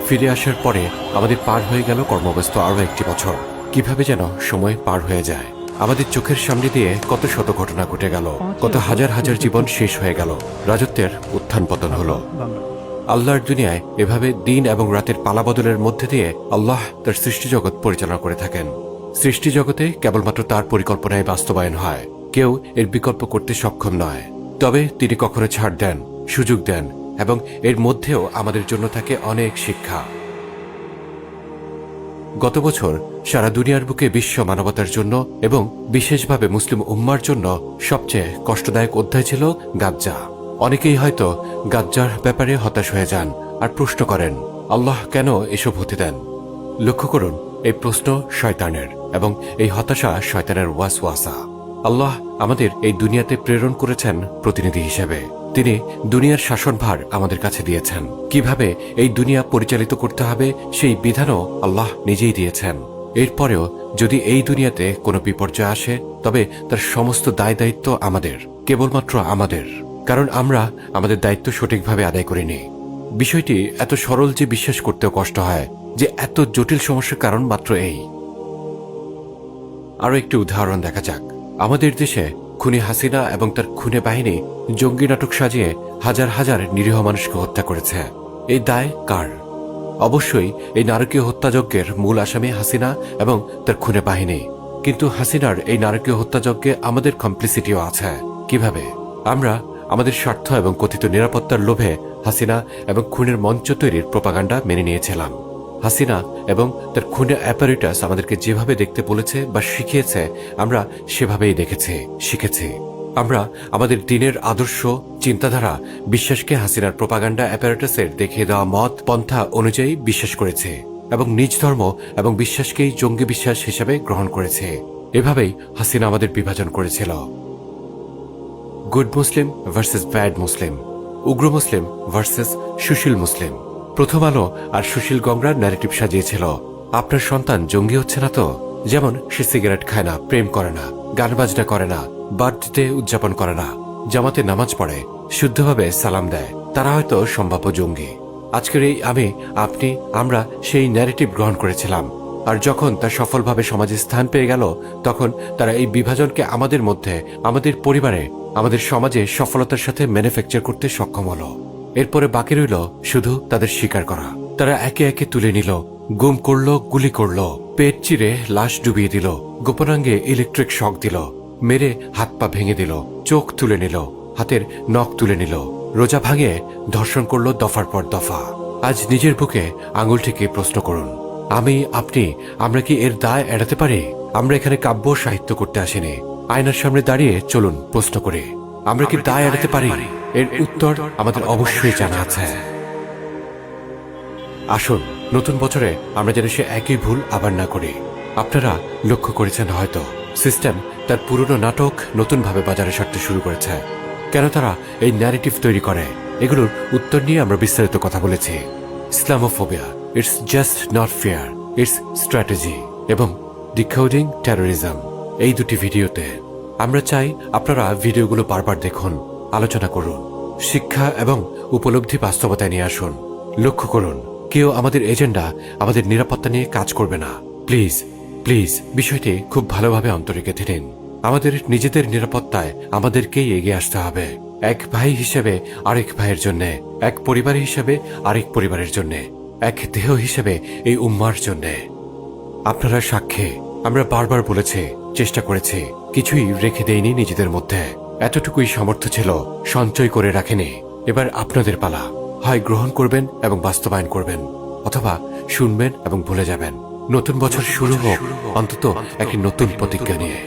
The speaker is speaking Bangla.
ফিরে আসার পরে আমাদের পার হয়ে গেল কর্মব্যস্ত আরও একটি বছর। কিভাবে যেন সময় পার হয়ে যায়। আমাদের চোখের সামনে দিয়ে কত শত ঘটনা ঘটে গেল, কত হাজার হাজার জীবন শেষ হয়ে গেল, রাজত্বের উত্থান পতন হলো। আল্লাহর দুনিয়ায় এভাবে দিন এবং রাতের পালাবদলের মধ্যে দিয়ে আল্লাহ তার সৃষ্টিজগৎ পরিচালনা করে থাকেন। সৃষ্টিজগতে কেবলমাত্র তার পরিকল্পনায় বাস্তবায়ন হয়, কেউ এর বিকল্প করতে সক্ষম নয়। তবে তিনি কখনো ছাড় দেন, সুযোগ দেন, এবং এর মধ্যেও আমাদের জন্য থাকে অনেক শিক্ষা। গত বছর সারা দুনিয়ার বুকে বিশ্ব মানবতার জন্য এবং বিশেষভাবে মুসলিম উম্মার জন্য সবচেয়ে কষ্টদায়ক অধ্যায় ছিল গাজ্জা। অনেকেই হয়তো গাজ্জার ব্যাপারে হতাশ হয়ে যান আর প্রশ্ন করেন, আল্লাহ কেন এসব হতে দেন? লক্ষ্য করুন, এই প্রশ্ন শয়তানের, এবং এই হতাশা শয়তানের ওয়াসওয়াসা। আল্লাহ আমাদের এই দুনিয়াতে প্রেরণ করেছেন প্রতিনিধি হিসেবে। তিনি দুনিয়ার শাসনভার আমাদের কাছে দিয়েছেন। কিভাবে এই দুনিয়া পরিচালিত করতে হবে সেই বিধানও আল্লাহ নিজেই দিয়েছেন। এরপরেও যদি এই দুনিয়াতে কোনো বিপর্যয় আসে, তবে তার সমস্ত দায় দায়িত্ব আমাদের, কেবলমাত্র আমাদের, কারণ আমরা আমাদের দায়িত্ব সঠিকভাবে আদায় করিনি। বিষয়টি এত সরল যে বিশ্বাস করতেও কষ্ট হয় যে এত জটিল সমস্যার কারণ মাত্র এই। আরও একটি উদাহরণ দেখা যাক। আমাদের দেশে খুনি হাসিনা এবং তার খুনে বাহিনী জঙ্গি নাটক সাজিয়ে হাজার হাজার নিরীহ মানুষকে হত্যা করেছে। এই দায় কার? অবশ্যই এই নারকীয় হত্যাযজ্ঞের মূল আসামি হাসিনা এবং তার খুনে বাহিনী। কিন্তু হাসিনার এই নারকীয় হত্যাযজ্ঞে আমাদের কমপ্লিসিটিও আছে। কিভাবে? আমরা আমাদের স্বার্থ এবং কথিত নিরাপত্তার লোভে হাসিনা এবং খুনের মঞ্চ তৈরির প্রোপাগান্ডা মেনে নিয়েছিলাম। হাসিনা এবং তার খুনে অ্যাপারেটাস আমাদেরকে যেভাবে দেখতে বলেছে বা শিখিয়েছে, আমরা সেভাবেই দেখেছি, শিখেছি। আমরা আমাদের দিনের আদর্শ, চিন্তাধারা, বিশ্বাসকে হাসিনার প্রোপাগান্ডা অ্যাপারেটাসের দেখিয়ে দেওয়া মত পন্থা অনুযায়ী বিশ্বাস করেছে এবং নিজ ধর্ম এবং বিশ্বাসকেই জঙ্গি বিশ্বাস হিসেবে গ্রহণ করেছে। এভাবেই হাসিনা আমাদের বিভাজন করেছিল। গুড মুসলিম ভার্সেস ব্যাড মুসলিম, উগ্র মুসলিম ভার্সেস সুশীল মুসলিম। প্রথম আলো আর সুশীল গংরার ন্যারেটিভ সাজিয়েছিল, আপনার সন্তান জঙ্গি হচ্ছে না তো? যেমন সে সিগারেট খায় না, প্রেম করে না, গান বাজনা করে না, বার্থডে উদযাপন করে না, জামাতে নামাজ পড়ে, শুদ্ধভাবে সালাম দেয়, তারা হয়তো সম্ভাব্য জঙ্গি। আজকের এই আপনি, আমরা সেই ন্যারেটিভ গ্রহণ করেছিলাম। আর যখন তা সফলভাবে সমাজে স্থান পেয়ে গেল, তখন তারা এই বিভাজনকে আমাদের মধ্যে, আমাদের পরিবারে, আমাদের সমাজে সফলতার সাথে ম্যানুফ্যাকচার করতে সক্ষম হলো। এরপরে বাকি রইল শুধু তাদের স্বীকার করা। তারা একে একে তুলে নিল, গুম করলো, গুলি করলো, পেট চিরে লাশ ডুবিয়ে দিল, গোপনাঙ্গে ইলেকট্রিক শক দিল, মেরে হাত পা ভেঙে দিল, চোখ তুলে নিল, হাতের নখ তুলে নিল, রোজা ভাঙে ধর্ষণ করলো দফার পর দফা। আজ নিজের বুকে আঙুল থেকে প্রশ্ন করুন, আপনি, আমরা কি এর দায় এড়াতে পারি? আমরা এখানে কাব্য সাহিত্য করতে আসিনি। আয়নার সামনে দাঁড়িয়ে চলুন প্রশ্ন করে, আমরা কি দায় এড়াতে পারি? এর উত্তর আমাদের অবশ্যই জানা আছে। আসুন নতুন বছরে আমরা যেন সে একই ভুল আবার না করি। আপনারা লক্ষ্য করেছেন হয়তো, সিস্টেম তার পুরনো নাটক নতুনভাবে বাজারে ছাড়তে শুরু করেছে। কেন তারা এই ন্যারেটিভ তৈরি করে, এগুলোর উত্তর নিয়ে আমরা বিস্তারিত কথা বলেছি। Islamophobia, it's just not fair, it's strategy, এবং ডিকোডিং টেরোরিজম, এই দুটি ভিডিওতে আমরা চাই আপনারা ভিডিওগুলো বারবার দেখুন, আলোচনা করুন, শিক্ষা এবং উপলব্ধি বাস্তবতায় নিয়ে আসুন। লক্ষ্য করুন, কেউ আমাদের এজেন্ডা, আমাদের নিরাপত্তা নিয়ে কাজ করবে না। প্লিজ প্লিজ বিষয়টি খুব ভালোভাবে অন্তরে গেঁথে নিন। আমাদের নিজেদের নিরাপত্তায় আমাদেরকেই এগিয়ে আসতে হবে। এক ভাই হিসেবে আরেক ভাইয়ের জন্যে, এক পরিবার হিসেবে আরেক পরিবারের জন্যে, এক দেহ হিসেবে এই উম্মার জন্যে। আপনারা সাক্ষী, আমরা বারবার বলেছি, চেষ্টা করেছি, কিছুই রেখে দেইনি নিজেদের মধ্যে। এতটুকুই সামর্থ্য ছিল, সঞ্চয় করে রাখেনি। এবার আপনাদের পালা। হয় গ্রহণ করবেন এবং বাস্তবায়ন করবেন, অথবা শুনবেন এবং ভুলে যাবেন। নতুন বছর শুরু হোক অন্তত একটি নতুন প্রতিজ্ঞা নিয়ে।